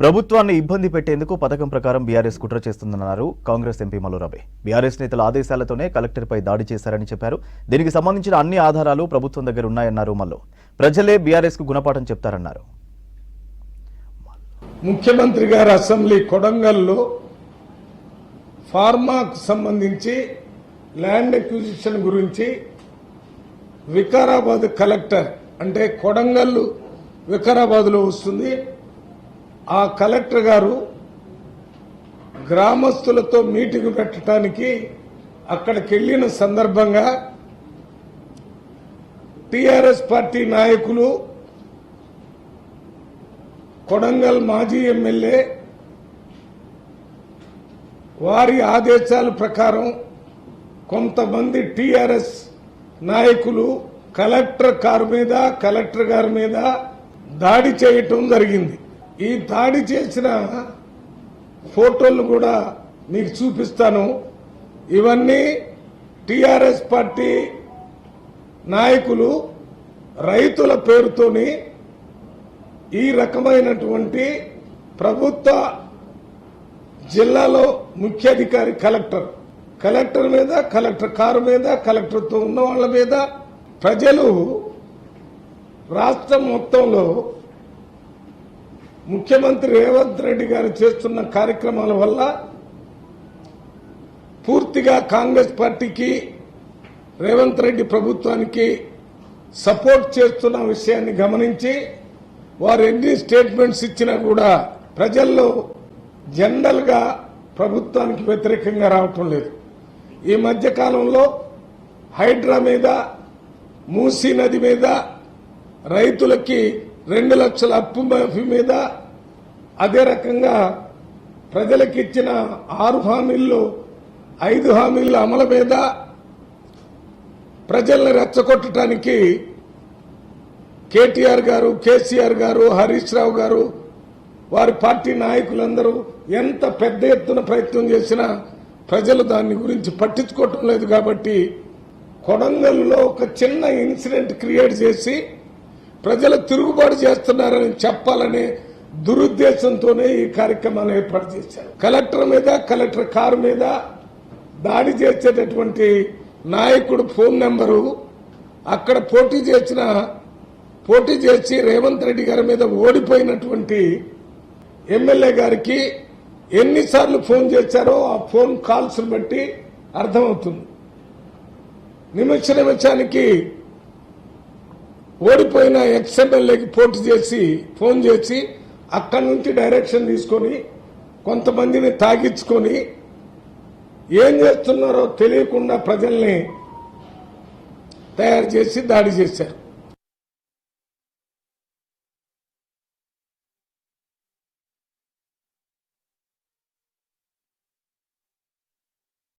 ప్రభుత్వాన్ని ఇబ్బంది పెట్టేందుకు పథకం ప్రకారం బీఆర్ఎస్ కుట్ర చేస్తుందన్నారు కాంగ్రెస్ ఎంపీ మల్లు రవి. బీఆర్ఎస్ నేతల ఆదేశాలతోనే కలెక్టర్పై దాడి చేశారని చెప్పారు. దీనికి సంబంధించిన అన్ని ఆధారాలు ప్రభుత్వం దగ్గర ఉన్నాయన్నారు మల్లు. ప్రజలే బీఆర్ఎస్ కు గుణపాఠం చెప్తారన్నారు. ముఖ్యమంత్రి గారు అసెంబ్లీ కొడంగల్లో ఫార్మాకు సంబంధించి ల్యాండ్ అక్విజిషన్ గురించి వికారాబాద్ కలెక్టర్ అంటే కొడంగల్ వికారాబాద్లో వస్తుంది. ఆ కలెక్టర్ గారు గ్రామస్తులతో మీటింగ్ పెట్టడానికి అక్కడికి వెళ్లిన సందర్భంగా టీఆర్ఎస్ పార్టీ నాయకులు, కొడంగల్ మాజీ ఎమ్మెల్యే వారి ఆదేశాల ప్రకారం కొంతమంది టీఆర్ఎస్ నాయకులు కలెక్టర్ కారు మీద, కలెక్టర్ గారి మీద దాడి చేయటం జరిగింది. ఈ దాడి చేసిన ఫోటోలు కూడా మీకు చూపిస్తాను. ఇవన్నీ టీఆర్ఎస్ పార్టీ నాయకులు రైతుల పేరుతోని ఈ రకమైనటువంటి ప్రభుత్వ జిల్లాలో ముఖ్యాధికారి కలెక్టర్ మీద, కలెక్టర్ కారు మీద, కలెక్టర్తో ఉన్న వాళ్ళ మీద ప్రజలు రాష్ట్రం మొత్తంలో ముఖ్యమంత్రి రేవంత్ రెడ్డి గారు చేస్తున్న కార్యక్రమాల వల్ల పూర్తిగా కాంగ్రెస్ పార్టీకి, రేవంత్ రెడ్డి ప్రభుత్వానికి సపోర్ట్ చేస్తున్న విషయాన్ని గమనించి వారు ఎన్ని స్టేట్మెంట్స్ ఇచ్చినా కూడా ప్రజల్లో జనరల్ గా ప్రభుత్వానికి వ్యతిరేకంగా రావటం లేదు. ఈ మధ్య కాలంలో హైడ్రా మీద, మూసీ నది మీద, రైతులకి 2 లక్షల అప్పు మాఫీ మీద, అదే రకంగా ప్రజలకు ఇచ్చిన 6 హామీల్లో 5 హామీల అమలు మీద ప్రజల్ని రెచ్చగొట్టడానికి కేటీఆర్ గారు, కేసీఆర్ గారు, హరీష్ రావు గారు, వారి పార్టీ నాయకులందరూ ఎంత పెద్ద ఎత్తున ప్రయత్నం చేసినా ప్రజలు దాని గురించి పట్టించుకోవటం లేదు. కాబట్టి కొడంగల్లో ఒక చిన్న ఇన్సిడెంట్ క్రియేట్ చేసి ప్రజలు తిరుగుబాటు చేస్తున్నారని చెప్పాలనే దురుద్దేశంతోనే ఈ కార్యక్రమాన్ని ఏర్పాటు చేశారు. కలెక్టర్ మీద, కలెక్టర్ కారు మీద దాడి చేసేటటువంటి నాయకుడు ఫోన్ నెంబరు అక్కడ పోటీ చేసి రేవంత్ రెడ్డి గారి మీద ఓడిపోయినటువంటి ఎమ్మెల్యే గారికి ఎన్నిసార్లు ఫోన్ చేశారో ఆ ఫోన్ కాల్స్ బట్టి అర్థమవుతుంది. నిమిషానికి ఓడిపోయిన ఎక్స్ఎమ్మెల్యేకి ఫోన్ చేసి అక్కడి నుంచి డైరెక్షన్ తీసుకొని కొంతమందిని తాగించుకొని ఏం చేస్తున్నారో తెలియకుండా ప్రజల్ని తయారు చేసి దాడి చేశారు.